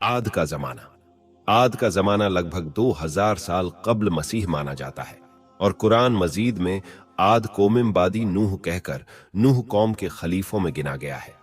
आद का जमाना। आद का जमाना लगभग 2000 साल कब्ल मसीह माना जाता है और कुरान मजीद में आद कोमिम बादी नूह कहकर नूह कौम के खलीफों में गिना गया है।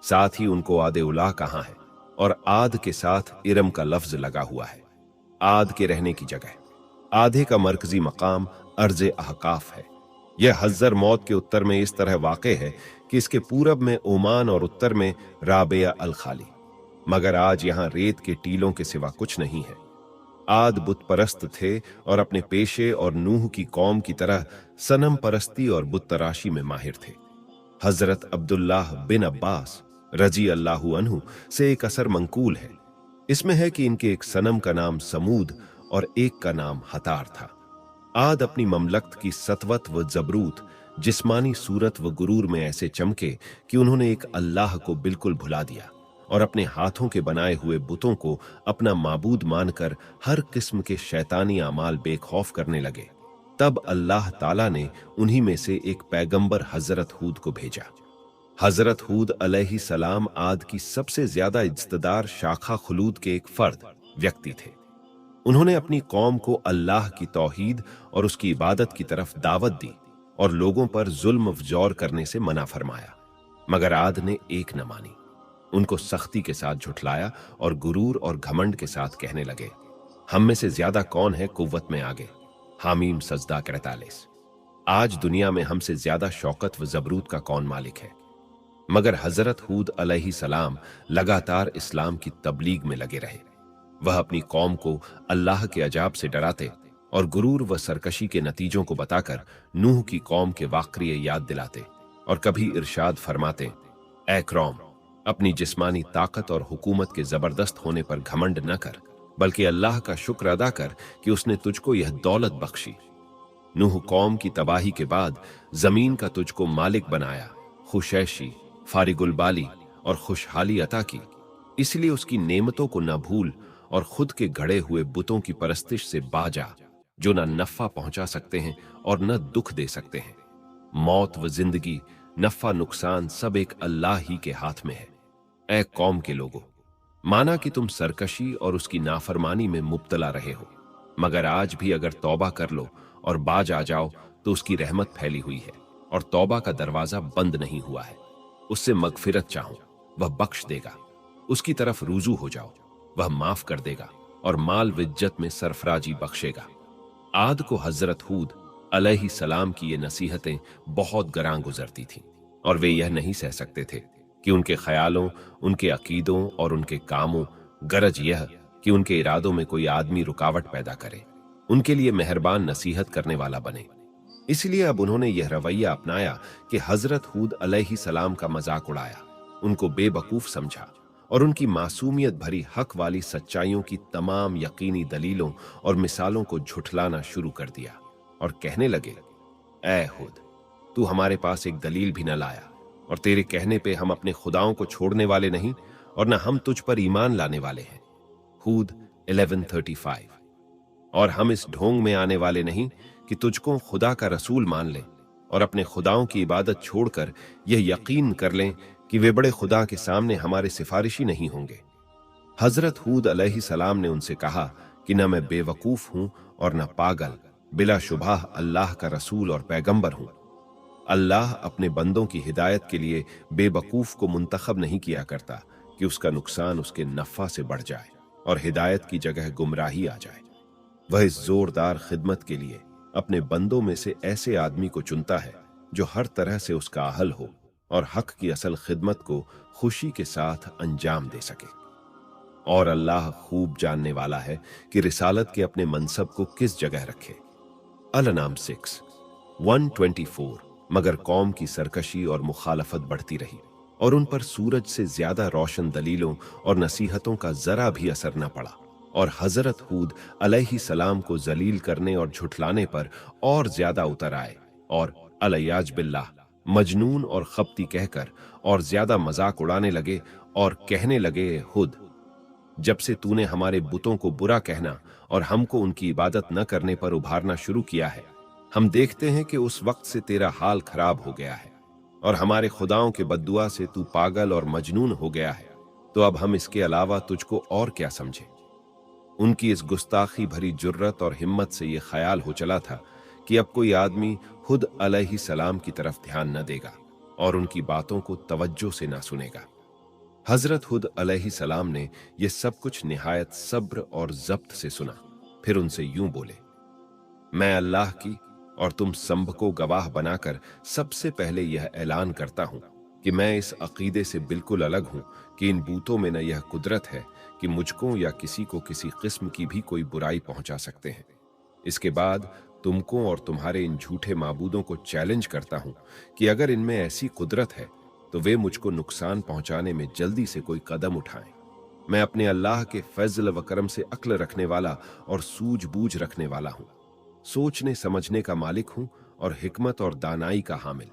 साथ ही उनको आदे उला कहा है और आद के साथ इरम का लफ्ज लगा हुआ है। आद के रहने की जगह। आधे का मरकजी मकाम अर्ज अहकाफ है। यह हज्जर मौत के उत्तर में इस तरह वाक़े है कि इसके पूरब में ओमान और उत्तर में राबिया अल खाली। मगर आज यहां रेत के टीलों के सिवा कुछ नहीं है। आद बुत परस्त थे और अपने पेशे और नूह की कौम की तरह सनम परस्ती और बुत तराशी में माहिर थे। हजरत अब्दुल्लाह बिन अब्बास रजी अल्लाहु अन्हु से एक असर मंकूल है। इसमें है कि इनके एक सनम का नाम समूद और एक का नाम हतार था। आद अपनी ममलकत की सतवत व जबरूत, जिस्मानी सूरत व गुरूर में ऐसे चमके कि उन्होंने एक अल्लाह को बिल्कुल भुला दिया और अपने हाथों के बनाए हुए बुतों को अपना माबूद मानकर हर किस्म के शैतानी अमाल बेखौफ करने लगे। तब अल्लाह ताला ने उन्हीं में से एक पैगंबर हजरत हूद को भेजा। हजरत हूद अलैहि सलाम आद की सबसे ज्यादा इज्तदार शाखा खुलूद के एक फर्द व्यक्ति थे। उन्होंने अपनी कौम को अल्लाह की तौहीद और उसकी इबादत की तरफ दावत दी और लोगों पर जुल्म व जौर करने से मना फरमाया। मगर आद ने एक न मानी। उनको सख्ती के साथ झुठलाया और गुरूर और घमंड के साथ कहने लगे, हम में से ज्यादा कौन है कुव्वत में आगे। हामीम सजदा 43। आज दुनिया में हमसे ज्यादा शौकत व जबरूत का कौन मालिक है। मगर हजरत हूद अलैहि सलाम लगातार इस्लाम की तबलीग में लगे रहे। वह अपनी कौम को अल्लाह के अजाब से डराते और गुरूर व सरकशी के नतीजों को बताकर नूह की कौम के वाक़ये याद दिलाते और कभी इरशाद फरमाते, ऐ कौम, अपनी जिस्मानी ताकत और हुकूमत के जबरदस्त होने पर घमंड न कर, बल्कि अल्लाह का शुक्र अदा कर कि उसने तुझको यह दौलत बख्शी। नूह कौम की तबाही के बाद जमीन का तुझको मालिक बनाया, खुशैशी, फारिगुल बाली और खुशहाली अता की। इसलिए उसकी नेमतों को न भूल और खुद के गढ़े हुए बुतों की परस्तिश से बाजा, जो न नफा पहुंचा सकते हैं और न दुख दे सकते हैं। मौत व जिंदगी, नफा नुकसान सब एक अल्लाह ही के हाथ में है। ऐ कौम के लोगों, माना कि तुम सरकशी और उसकी नाफरमानी में मुब्तला रहे हो, मगर आज भी अगर तौबा कर लो और बाज आ जाओ तो उसकी रहमत फैली हुई है और तौबा का दरवाजा बंद नहीं हुआ है। उससे मगफिरत चाहो, वह बख्श देगा। उसकी तरफ रुजू हो जाओ, वह माफ कर देगा और माल विज्जत में सरफराजी बख्शेगा। आद को हजरत हूद अलैहि सलाम की ये नसीहतें बहुत गरां गुजरती थीं और वे यह नहीं सह सकते थे कि उनके ख्यालों, उनके अकीदों और उनके कामों, गरज यह कि उनके इरादों में कोई आदमी रुकावट पैदा करे, उनके लिए मेहरबान नसीहत करने वाला बने। इसलिए अब उन्होंने यह रवैया अपनाया कि हजरत हूद अलैहि सलाम का मजाक उड़ाया, उनको बेवकूफ समझा और उनकी मासूमियत भरी हक वाली सच्चाइयों की तमाम यकीनी दलीलों और मिसालों को झुठलाना शुरू कर दिया और कहने लगे, ऐ हूद, तू हमारे पास एक दलील भी न लाया और तेरे कहने पे हम अपने खुदाओं को छोड़ने वाले नहीं और न हम तुझ पर ईमान लाने वाले हैं। हूद 11:35। और हम इस ढोंग में आने वाले नहीं कि तुझको खुदा का रसूल मान लें और अपने खुदाओं की इबादत छोड़कर यह यकीन कर लें कि वे बड़े खुदा के सामने हमारे सिफारिशी नहीं होंगे। हजरत हूद अलैहि सलाम ने उनसे कहा कि न मैं बेवकूफ हूं और न पागल, बिला शुबह अल्लाह का रसूल और पैगंबर हूं। अल्लाह अपने बंदों की हिदायत के लिए बेवकूफ को मुंतखब नहीं किया करता कि उसका नुकसान उसके नफा से बढ़ जाए और हिदायत की जगह गुमराही आ जाए। वह इस जोरदार खिदमत के लिए अपने बंदों में से ऐसे आदमी को चुनता है जो हर तरह से उसका अहल हो और हक की असल खिदमत को खुशी के साथ अंजाम दे सके। और अल्लाह खूब जानने वाला है कि रिसालत के अपने मनसब को किस जगह रखे। अल-अनाम 6:124। मगर कौम की सरकशी और मुखालफत बढ़ती रही और उन पर सूरज से ज्यादा रोशन दलीलों और नसीहतों का जरा भी असर न पड़ा और हजरत हूद अलैहि सलाम को जलील करने और झुठलाने पर और ज्यादा उतर आए और अलयाज बिल्लाह मजनून और खपती कहकर और ज्यादा मजाक उड़ाने लगे और कहने लगे, हुद, जब से तूने हमारे बुतों को बुरा कहना और हमको उनकी इबादत न करने पर उभारना शुरू किया है, हम देखते हैं कि उस वक्त से तेरा हाल खराब हो गया है और हमारे खुदाओं के बद्दुआ से तू पागल और मजनून हो गया है। तो अब हम इसके अलावा तुझको और क्या समझे। उनकी इस गुस्ताखी भरी जुर्रत और हिम्मत से यह ख्याल हो चला था कि अब कोई आदमी हुद अलैहि सलाम की तरफ ध्यान न देगा और उनकी बातों को तवज्जो से ना सुनेगा। हजरत हुद अलैहि सलाम ने यह सब कुछ निहायत सब्र और जब्त से सुना। फिर उनसे यूं बोले, मैं अल्लाह की और तुम सब को गवाह बनाकर सबसे पहले यह ऐलान करता हूं कि मैं इस अकीदे से बिल्कुल अलग हूं कि इन बूतों में न यह कुदरत है कि मुझको या किसी को किसी किस्म की भी कोई बुराई पहुंचा सकते हैं। इसके बाद तुमको और तुम्हारे इन झूठे माबूदों को चैलेंज करता हूं कि अगर इनमें ऐसी कुदरत है तो वे मुझको नुकसान पहुंचाने में जल्दी से कोई कदम उठाएं। मैं अपने अल्लाह के फैजल व करम से अक्ल रखने वाला और सूझबूझ रखने वाला हूं, सोचने समझने का मालिक हूं और हिकमत और दानाई का हामिल।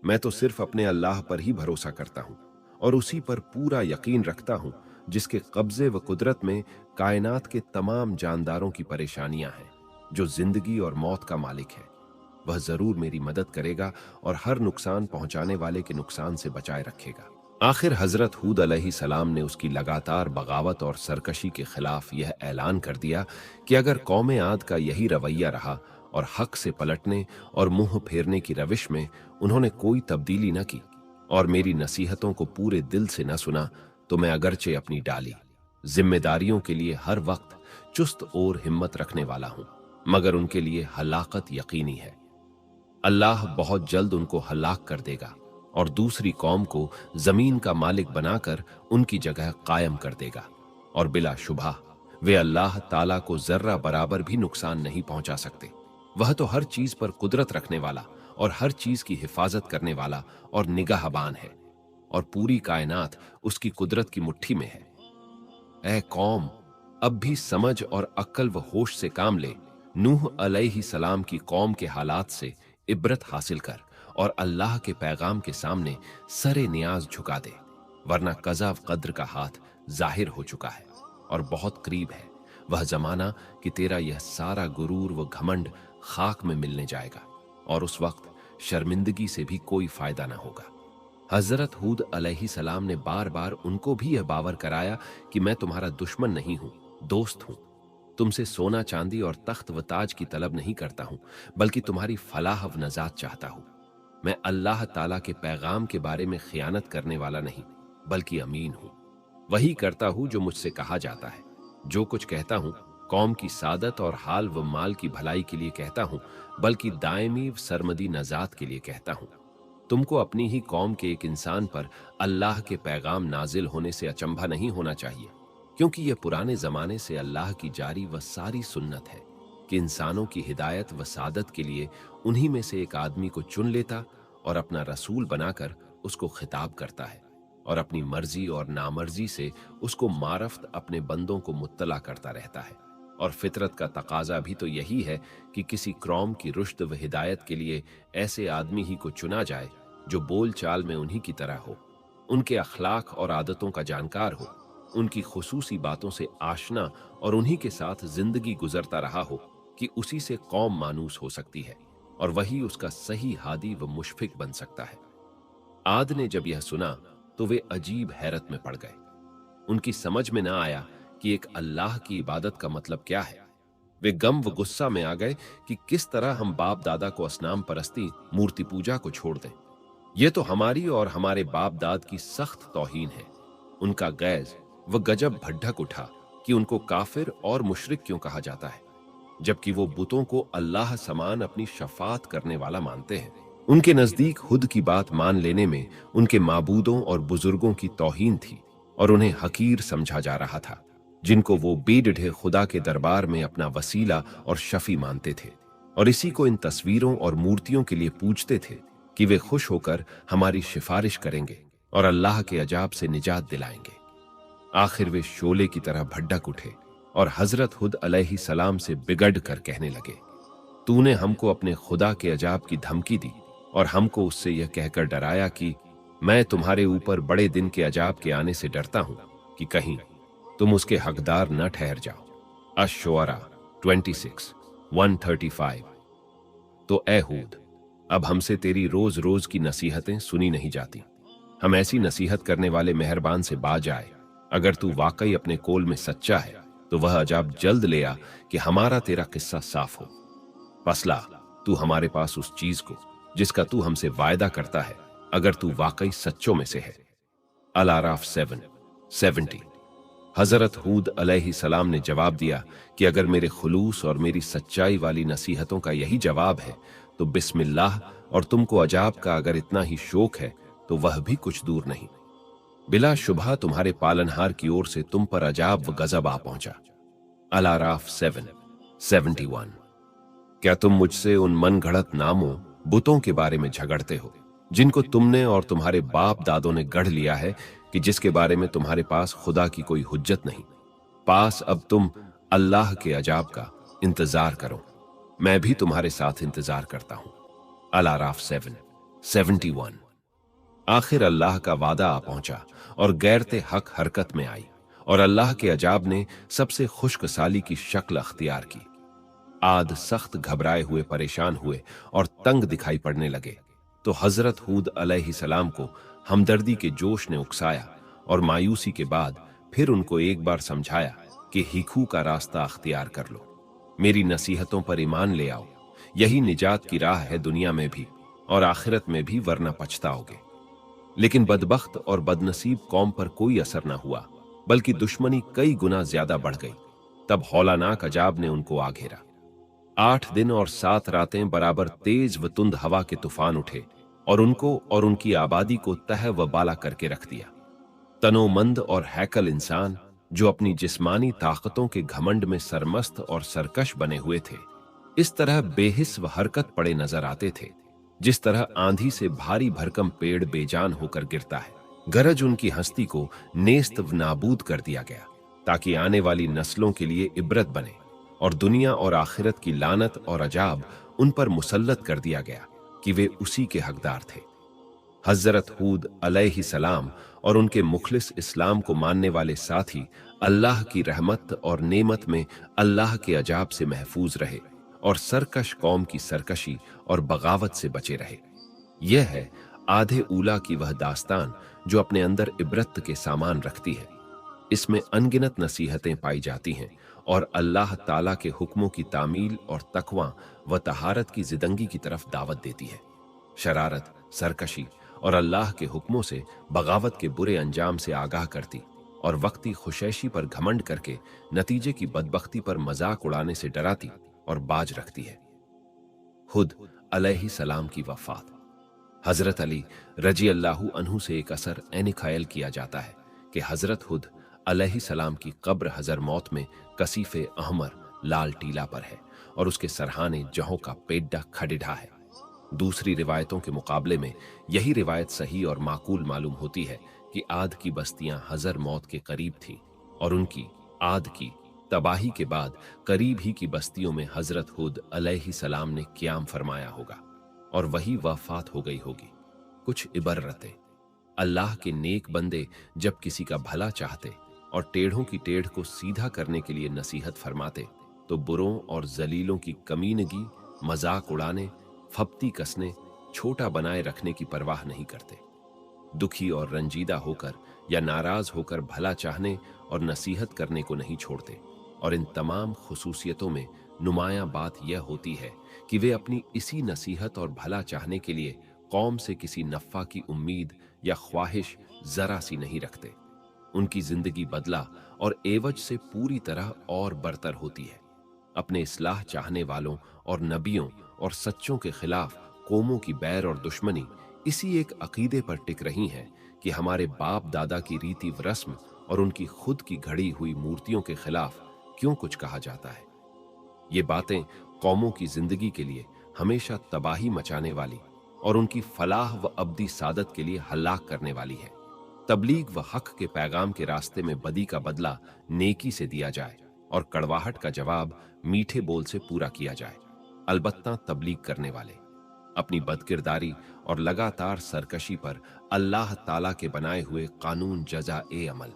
मैं तो सिर्फ अपने अल्लाह पर ही भरोसा करता हूं और उसी पर पूरा यकीन रखता हूं जिसके कब्जे व कुदरत में कायनात के तमाम जानदारों की परेशानियां हैं, जो जिंदगी और मौत का मालिक है। वह जरूर मेरी मदद करेगा और हर नुकसान पहुंचाने वाले के नुकसान से बचाए रखेगा। आखिर हजरत हूद अलैहि सलाम ने उसकी लगातार बगावत और सरकशी के खिलाफ यह ऐलान कर दिया कि अगर कौम आद का यही रवैया रहा और हक से पलटने और मुंह फेरने की रविश में उन्होंने कोई तब्दीली न की और मेरी नसीहतों को पूरे दिल से न सुना, तो मैं अगरचे अपनी डाली जिम्मेदारियों के लिए हर वक्त चुस्त और हिम्मत रखने वाला हूं, मगर उनके लिए हलाकत यकीनी है। अल्लाह बहुत जल्द उनको हलाक कर देगा और दूसरी कौम को जमीन का मालिक बनाकर उनकी जगह कायम कर देगा, और बिला शुबा वे अल्लाह ताला को जर्रा बराबर भी नुकसान नहीं पहुंचा सकते। वह तो हर चीज पर कुदरत रखने वाला और हर चीज की हिफाजत करने वाला और निगाहबान है, और पूरी कायनात उसकी कुदरत की मुट्ठी में है। ऐ कौम, अब भी समझ और अक्ल व होश से काम ले। नूह अलैहि सलाम की कौम के हालात से इबरत हासिल कर और अल्लाह के पैगाम के सामने सरे नियाज झुका दे, वरना कज़ा कद्र का हाथ जाहिर हो चुका है और बहुत करीब है वह जमाना कि तेरा यह सारा गुरूर व घमंड खाक में मिलने जाएगा और उस वक्त शर्मिंदगी से भी कोई फायदा ना होगा। हजरत हूद अलैहि सलाम ने बार बार उनको भी यह बावर कराया कि मैं तुम्हारा दुश्मन नहीं हूं, दोस्त हूं। तुमसे सोना चांदी और तख्त व ताज की तलब नहीं करता हूं, बल्कि तुम्हारी फलाह व नजात चाहता हूं। मैं अल्लाह ताला के पैगाम के बारे में खियानत करने वाला नहीं, बल्कि अमीन हूं। वही करता हूं जो मुझसे कहा जाता है। जो कुछ कहता हूं कौम की सादत और हाल व माल की भलाई के लिए कहता हूं, बल्कि दायमी सरमदी नजात के लिए कहता हूं। तुमको अपनी ही कौम के एक इंसान पर अल्लाह के पैगाम नाजिल होने से अचंभा नहीं होना चाहिए, क्योंकि यह पुराने जमाने से अल्लाह की जारी व सारी सुन्नत है कि इंसानों की हिदायत व सादत के लिए उन्हीं में से एक आदमी को चुन लेता और अपना रसूल बनाकर उसको खिताब करता है, और अपनी मर्जी और नामर्जी से उसको मारफ्त अपने बंदों को मुत्तला करता रहता है। और फितरत का तकाजा भी तो यही है कि किसी कौम की रुश्द व हिदायत के लिए ऐसे आदमी ही को चुना जाए जो बोल चाल में उन्हीं की तरह हो, उनके अखलाक और आदतों का जानकार हो, उनकी खुसूसी बातों से आशना और उन्हीं के साथ जिंदगी गुजरता रहा हो कि उसी से कौम मानूस हो सकती है और वही उसका सही हादी व मुशफिक बन सकता है। आद ने जब यह सुना तो वे अजीब हैरत में पड़ गए। उनकी समझ में न आया कि एक अल्लाह की इबादत का मतलब क्या है। वे गम व गुस्सा में आ गए कि किस तरह हम बाप दादा को असनाम परस्ती, मूर्ति पूजा को छोड़ दें। यह तो हमारी और हमारे बाप दाद की सख्त तौहीन है। उनका गैज व गजब भड्ढक उठा कि उनको काफिर और मुशरिक क्यों कहा जाता है, जबकि वो बुतों को अल्लाह समान अपनी शफात करने वाला मानते हैं। उनके नजदीक खुद की बात मान लेने में उनके माबूदों और बुजुर्गों की तौहीन थी और उन्हें हकीर समझा जा रहा था, जिनको वो बेडिढे खुदा के दरबार में अपना वसीला और शफी मानते थे, और इसी को इन तस्वीरों और मूर्तियों के लिए पूजते थे कि वे खुश होकर हमारी सिफारिश करेंगे और अल्लाह के अजाब से निजात दिलाएंगे। आखिर वे शोले की तरह भड्डक उठे और हजरत हुद अलैहि सलाम से बिगड़ कर कहने लगे, तूने हमको अपने खुदा के अजाब की धमकी दी और हमको उससे यह कहकर डराया कि मैं तुम्हारे ऊपर बड़े दिन के अजाब के आने से डरता हूं कि कहीं तुम उसके हकदार न ठहर जाओ। अश-शुअरा 26:135। तो ए हूद, अब हमसे तेरी रोज रोज की नसीहतें सुनी नहीं जाती। हम ऐसी नसीहत करने वाले मेहरबान से बाज आए अगर तू वाकई अपने कोल में सच्चा है तो वह अजाब जल्द ले आ कि हमारा तेरा किस्सा साफ हो। फसला, तू हमारे पास उस चीज को जिसका तू हमसे वायदा करता है, अगर तू वाकई सच्चों में से है। अल आराफ 7:70। हजरत हूद अलैहि सलाम ने जवाब दिया कि अगर मेरे खुलूस और मेरी सच्चाई वाली नसीहतों का यही जवाब है तो बिस्मिल्लाह, और तुमको अजाब का अगर इतना ही शौक है तो वह भी कुछ दूर नहीं। बिला शुबहा तुम्हारे पालनहार की ओर से तुम पर अजाब व गजब आ पहुंचा। अल आराफ 7:71। क्या तुम मुझसे उन मन घड़त नामों बुतों के बारे में झगड़ते हो जिनको तुमने और तुम्हारे बाप दादों ने गढ़ लिया है कि जिसके बारे में तुम्हारे पास खुदा की कोई हुज्जत नहीं? पास अब तुम अल्लाह के अजाब का इंतजार करो, मैं भी तुम्हारे साथ इंतजार करता हूं। अल आराफ 7:71। आखिर अल्लाह का वादा आ पहुंचा और गैरते हक हरकत में आई और अल्लाह के अजाब ने सबसे खुश्क साली की शक्ल अख्तियार की। आद सख्त घबराए हुए परेशान हुए और तंग दिखाई पड़ने लगे तो हजरत हूद अलैहि सलाम को हमदर्दी के जोश ने उकसाया और मायूसी के बाद फिर उनको एक बार समझाया कि हिखू का रास्ता अख्तियार कर लो, मेरी नसीहतों पर ईमान ले आओ, यही निजात की राह है दुनिया में भी और आखिरत में भी, वरना पछताओगे। लेकिन बदबख्त और बदनसीब कौम पर कोई असर न हुआ, बल्कि दुश्मनी कई गुना ज्यादा बढ़ गई। तब हौलानाक अजाब ने उनको आ घेरा। 8 दिन और 7 रातें बराबर तेज व तुंद हवा के तूफान उठे और उनको और उनकी आबादी को तह व बाला करके रख दिया। तनोमंद और हैकल इंसान जो अपनी जिस्मानी ताकतों के घमंड में सरमस्त और सरकश बने हुए थे, इस तरह बेहिस व हरकत पड़े नजर आते थे जिस तरह आंधी से भारी भरकम पेड़ बेजान होकर गिरता है। गरज उनकी हस्ती को नेस्त व नाबूद कर दिया गया ताकि आने वाली नस्लों के लिए इबरत बने, और दुनिया और आखिरत की लानत और अजाब उन पर मुसल्लत कर दिया गया कि वे उसी के हकदार थे। हजरत हूद अलैहि सलाम और उनके मुखलिस इस्लाम को मानने वाले साथी अल्लाह की रहमत और नेमत में अल्लाह के अजाब से महफूज रहे और सरकश कौम की सरकशी और बगावत से बचे रहे। यह है आधे ऊला की वह दास्तान जो अपने अंदर इबरत के सामान रखती है। इसमें अनगिनत नसीहतें पाई जाती हैं और अल्लाह ताला के हुक्मों की तामील और तकवा व तहारत की जिंदगी की तरफ दावत देती है। शरारत, सरकशी और अल्लाह के हुक्मों से बगावत के बुरे अंजाम से आगाह करती और वक्ती खुशैशी पर घमंड करके नतीजे की बदबख्ती पर मजाक उड़ाने से डराती और बाज रखती है। हुद अलैहि सलाम की वफात। हजरत अली रजी अल्लाहु अन्हु से एक असर ऐन ख्याल किया जाता है कि हजरत हुद अलैहि सलाम की कब्र हजर मौत में कसीफे अहमर लाल टीला पर है और उसके सरहाने जहों का पेड्डा खडिढ़ा है। दूसरी रिवायतों के मुकाबले में यही रिवायत सही और माकूल मालूम होती है कि आद की बस्तियां हजर मौत के करीब थीं और उनकी आद की तबाही के बाद करीब ही की बस्तियों में हजरत हुद अलैहि सलाम ने क़याम फरमाया होगा और वही वफात हो गई होगी। कुछ इबरतें। अल्लाह के नेक बंदे जब किसी का भला चाहते और टेढ़ों की टेढ़ को सीधा करने के लिए नसीहत फरमाते तो बुरों और जलीलों की कमीनगी, मजाक उड़ाने, फप्ती कसने, छोटा बनाए रखने की परवाह नहीं करते। दुखी और रंजीदा होकर या नाराज होकर भला चाहने और नसीहत करने को नहीं छोड़ते, और इन तमाम खुसूसियतों में नुमायां बात यह होती है कि वे अपनी इसी नसीहत और भला चाहने के लिए कौम से किसी नफ़ा की उम्मीद या ख्वाहिश जरा सी नहीं रखते। उनकी जिंदगी बदला और एवज से पूरी तरह और बरतर होती है। अपने इस्लाह चाहने वालों और नबियों और सच्चों के खिलाफ कौमों की बैर और दुश्मनी इसी एक अकीदे पर टिक रही हैं कि हमारे बाप दादा की रीति व रस्म और उनकी खुद की घड़ी हुई मूर्तियों के खिलाफ क्यों कुछ कहा जाता है। ये बातें कौमों की जिंदगी के लिए हमेशा तबाही मचाने वाली और उनकी फलाह व अब्दी सादत के लिए हलाक करने वाली है। तबलीग व हक के पैगाम के रास्ते में बदी का बदला नेकी से दिया जाए और कड़वाहट का जवाब मीठे बोल से पूरा किया जाए। अलबत्ता तबलीग करने वाले अपनी बदकिरदारी और लगातार सरकशी पर अल्लाह ताला के बनाए हुए कानून जजा ए अमल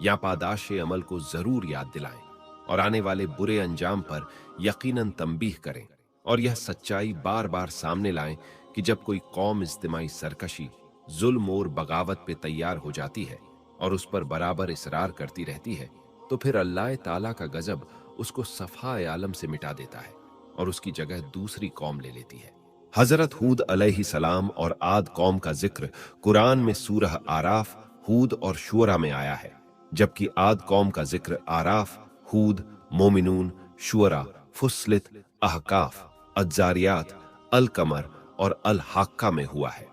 या पादाश ए अमल को जरूर याद दिलाएं और आने वाले बुरे अंजाम पर यकीनन तंबीह करें, और यह सच्चाई बार बार सामने लाएं कि जब कोई कौम इज्तिमाई सरकशी, जुल्म और बगावत पे तैयार हो जाती है और उस पर बराबर इसरार करती रहती है, तो फिर अल्लाह ताला का गजब उसको सफाए आलम से मिटा देता है और उसकी जगह दूसरी कौम ले लेती है। हजरत हूद अलैहि सलाम और आद कौम का जिक्र कुरान में सूरह आराफ, हूद और शुअरा में आया है, जबकि आद कौम का जिक्र आराफ, हूद, मोमिनून, शुअरा, फुस्लित, अहकाफ, अज्जारियात, अल कमर और अल हाक्का में हुआ है।